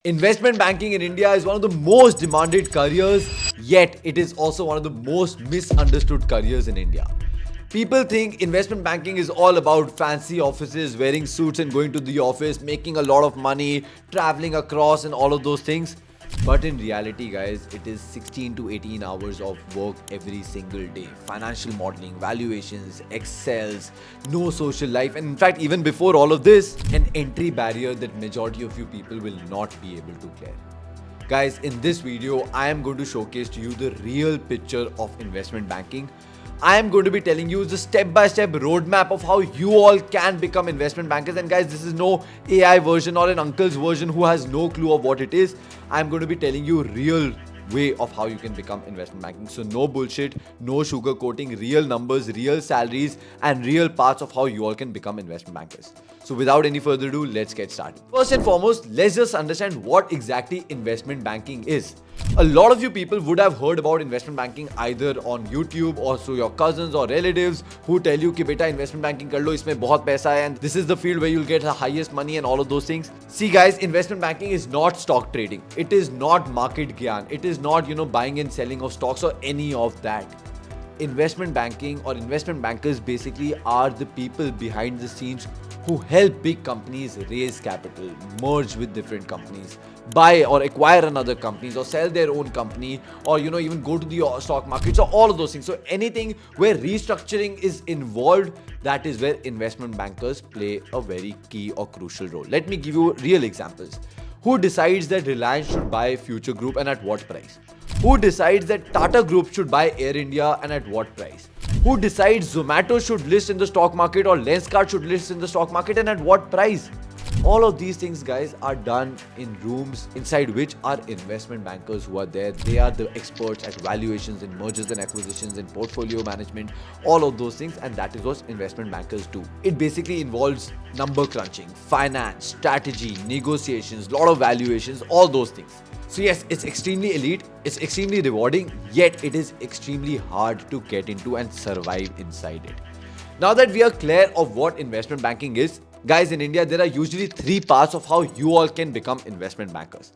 Investment banking in India is one of the most demanded careers, yet it is also one of the most misunderstood careers in India. People think investment banking is all about fancy offices, wearing suits and going to the office, making a lot of money, traveling across and all of those things. But in reality, guys, it is 16 to 18 hours of work every single day. Financial modeling, valuations, Excels, no social life, and in fact, even before all of this, an entry barrier that majority of you people will not be able to clear. Guys, in this video, I am going to showcase to you the real picture of investment banking. I am going to be telling you the step-by-step roadmap of how you all can become investment bankers. And guys, this is no AI version or an uncle's version who has no clue of what it is. I'm going to be telling you real way of how you can become investment banking. So no bullshit, no sugar coating, real numbers, real salaries, and real paths of how you all can become investment bankers. So without any further ado, let's get started. First and foremost, let's just understand what exactly investment banking is. A lot of you people would have heard about investment banking either on YouTube or through your cousins or relatives who tell you कि बेटा investment banking कर लो, इसमें बहुत पैसा है and this is the field where you'll get the highest money and all of those things. See guys, investment banking is not stock trading. It is not market gyan. It is not, buying and selling of stocks or any of that. Investment banking or investment bankers basically are the people behind the scenes who help big companies raise capital, merge with different companies, buy or acquire another companies or sell their own company or even go to the stock markets or all of those things. So anything where restructuring is involved, that is where investment bankers play a very key or crucial role. Let me give you real examples. Who decides that Reliance should buy Future Group and at what price? Who decides that Tata Group should buy Air India and at what price? Who decides Zomato should list in the stock market or Lenskart should list in the stock market and at what price? All of these things, guys, are done in rooms inside which are investment bankers who are there. They are the experts at valuations and mergers and acquisitions and portfolio management, all of those things, and that is what investment bankers do. It basically involves number crunching, finance, strategy, negotiations, lot of valuations, all those things. So yes, it's extremely elite, it's extremely rewarding, yet it is extremely hard to get into and survive inside it. Now that we are clear of what investment banking is, guys, in India, there are usually three paths of how you all can become investment bankers.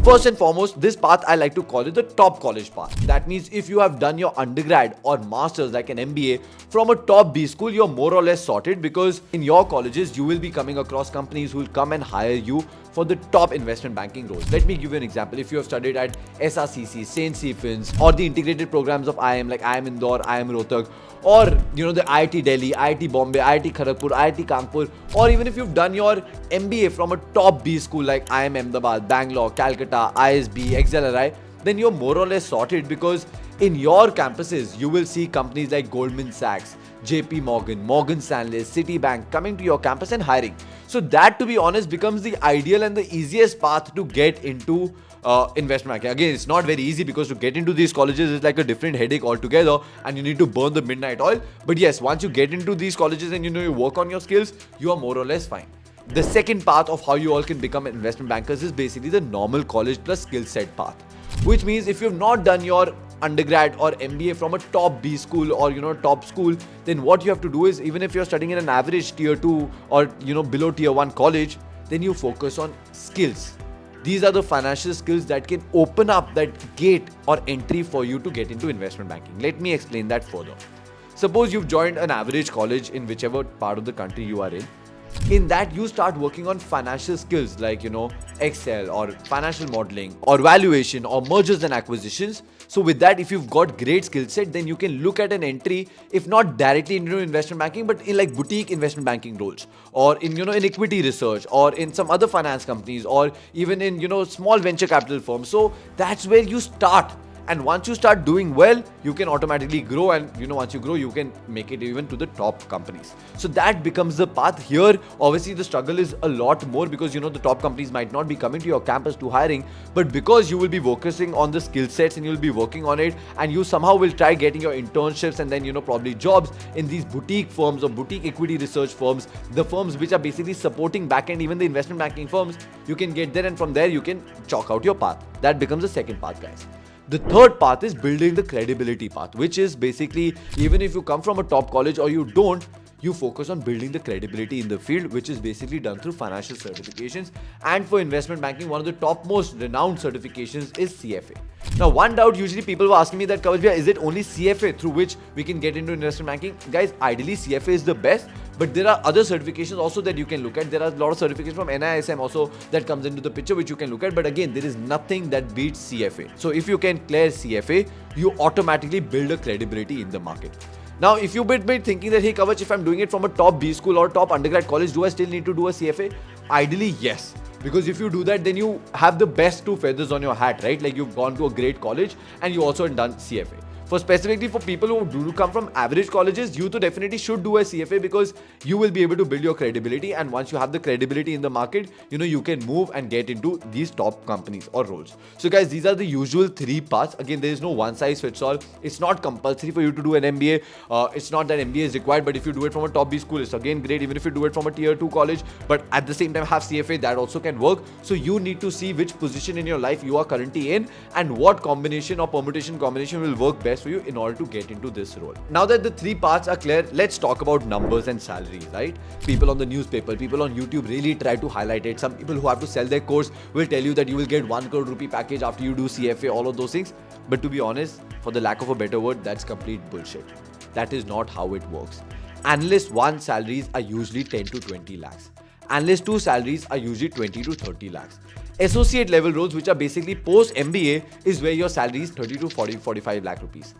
First and foremost, this path I like to call it the top college path. That means if you have done your undergrad or masters like an MBA from a top B school, you're more or less sorted because in your colleges, you will be coming across companies who will come and hire you for the top investment banking roles. Let me give you an example. If you have studied at SRCC, St. Stephens, or the integrated programs of IIM like IIM Indore, IIM Rohtak, or the IIT Delhi, IIT Bombay, IIT Kharagpur, IIT Kanpur, or even if you've done your MBA from a top B school like IIM Ahmedabad, Bangalore, Calcutta, ISB, XLRI, then you're more or less sorted because in your campuses, you will see companies like Goldman Sachs, JP Morgan, Morgan Stanley, Citibank coming to your campus and hiring. So that, to be honest, becomes the ideal and the easiest path to get into investment banking. Again, it's not very easy because to get into these colleges is like a different headache altogether and you need to burn the midnight oil. But yes, once you get into these colleges and you work on your skills, you are more or less fine. The second path of how you all can become investment bankers is basically the normal college plus skill set path, which means if you've not done your undergrad or MBA from a top B school or top school, then what you have to do is, even if you're studying in an average tier 2 or below tier 1 college, then you focus on skills. These are the financial skills that can open up that gate or entry for you to get into investment banking. Let me explain that further. Suppose you've joined an average college in whichever part of the country you are in. In that, you start working on financial skills like, Excel or financial modeling or valuation or mergers and acquisitions. So with that, if you've got great skill set, then you can look at an entry, if not directly into investment banking, but in like boutique investment banking roles or in, in equity research or in some other finance companies or even in, small venture capital firms. So that's where you start. And once you start doing well, you can automatically grow and once you grow, you can make it even to the top companies. So that becomes the path here. Obviously, the struggle is a lot more because the top companies might not be coming to your campus to hiring, but because you will be focusing on the skill sets and you'll be working on it and you somehow will try getting your internships and then probably jobs in these boutique firms or boutique equity research firms, the firms which are basically supporting backend, even the investment banking firms, you can get there and from there you can chalk out your path. That becomes the second path, guys. The third path is building the credibility path, which is basically even if you come from a top college or you don't, you focus on building the credibility in the field, which is basically done through financial certifications. And for investment banking, one of the top most renowned certifications is CFA. Now, one doubt usually people were asking me that, Kavach bhaiya, is it only CFA through which we can get into investment banking? Guys, ideally CFA is the best, but there are other certifications also that you can look at. There are a lot of certifications from NISM also that comes into the picture, which you can look at. But again, there is nothing that beats CFA. So if you can clear CFA, you automatically build a credibility in the market. Now, if you've been thinking that, hey Kavach, if I'm doing it from a top B school or top undergrad college, do I still need to do a CFA? Ideally, yes. Because if you do that, then you have the best two feathers on your hat, right? Like you've gone to a great college and you also done CFA. For specifically for people who do come from average colleges, you definitely should do a CFA because you will be able to build your credibility. And once you have the credibility in the market, you can move and get into these top companies or roles. So guys, these are the usual 3 paths. Again, there is no one size fits all. It's not compulsory for you to do an MBA. It's not that MBA is required, but if you do it from a top B school, it's again great. Even if you do it from a tier 2 college, but at the same time have CFA, that also can work. So you need to see which position in your life you are currently in and what combination or permutation combination will work best for you in order to get into this role. Now that the 3 parts are clear, let's talk about numbers and salaries, right? People on the newspaper, people on YouTube really try to highlight it. Some people who have to sell their course will tell you that you will get 1 crore rupee package after you do CFA, all of those things. But to be honest, for the lack of a better word, that's complete bullshit. That is not how it works. Analyst 1 salaries are usually 10 to 20 lakhs. Analyst 2 salaries are usually 20 to 30 lakhs. Associate level roles, which are basically post MBA, is where your salary is 30 to 45 lakh rupees.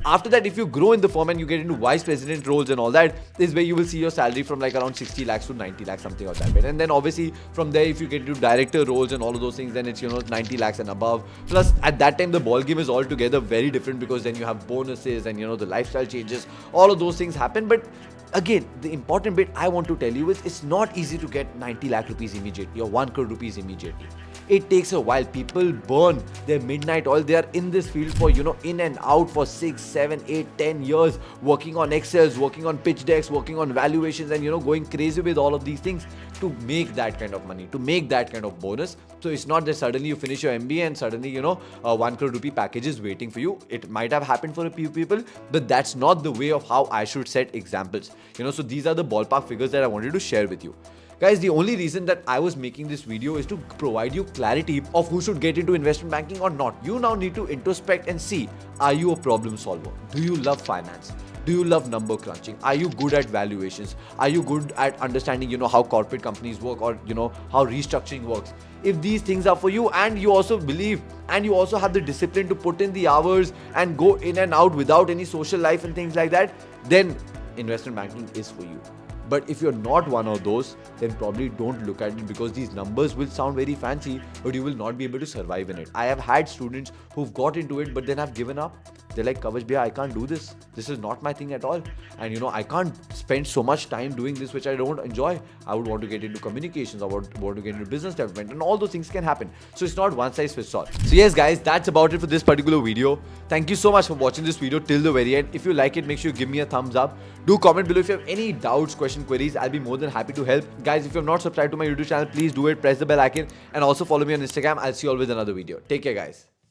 After that, if you grow in the firm and you get into vice president roles and all that, is where you will see your salary from like around 60 lakhs to 90 lakhs, something like that. And then obviously from there, if you get into director roles and all of those things, then it's 90 lakhs and above. Plus at that time, the ball game is altogether very different because then you have bonuses and the lifestyle changes, all of those things happen. But again, the important bit I want to tell you is it's not easy to get 90 lakh rupees immediately or 1 crore rupees immediately. It takes a while. People burn their midnight oil. They are in this field for, in and out for 6, 7, 8, 10 years, working on Excels, working on pitch decks, working on valuations and, going crazy with all of these things to make that kind of money, to make that kind of bonus. So it's not that suddenly you finish your MBA and suddenly, a 1 crore rupee package is waiting for you. It might have happened for a few people, but that's not the way of how I should set examples. So these are the ballpark figures that I wanted to share with you. Guys, the only reason that I was making this video is to provide you clarity of who should get into investment banking or not. You now need to introspect and see, are you a problem solver? Do you love finance? Do you love number crunching? Are you good at valuations? Are you good at understanding, how corporate companies work or, how restructuring works? If these things are for you and you also believe and you also have the discipline to put in the hours and go in and out without any social life and things like that, then investment banking is for you. But if you're not one of those, then probably don't look at it because these numbers will sound very fancy, but you will not be able to survive in it. I have had students who've got into it, but then have given up. They're like, Kavach bhaiya, I can't do this. This is not my thing at all. And I can't spend so much time doing this, which I don't enjoy. I would want to get into communications. I would want to get into business development and all those things can happen. So it's not one size fits all. So yes, guys, that's about it for this particular video. Thank you so much for watching this video till the very end. If you like it, make sure you give me a thumbs up. Do comment below if you have any doubts, questions, queries. I'll be more than happy to help. Guys, if you have not subscribed to my YouTube channel, please do it. Press the bell icon and also follow me on Instagram. I'll see you all with another video. Take care, guys.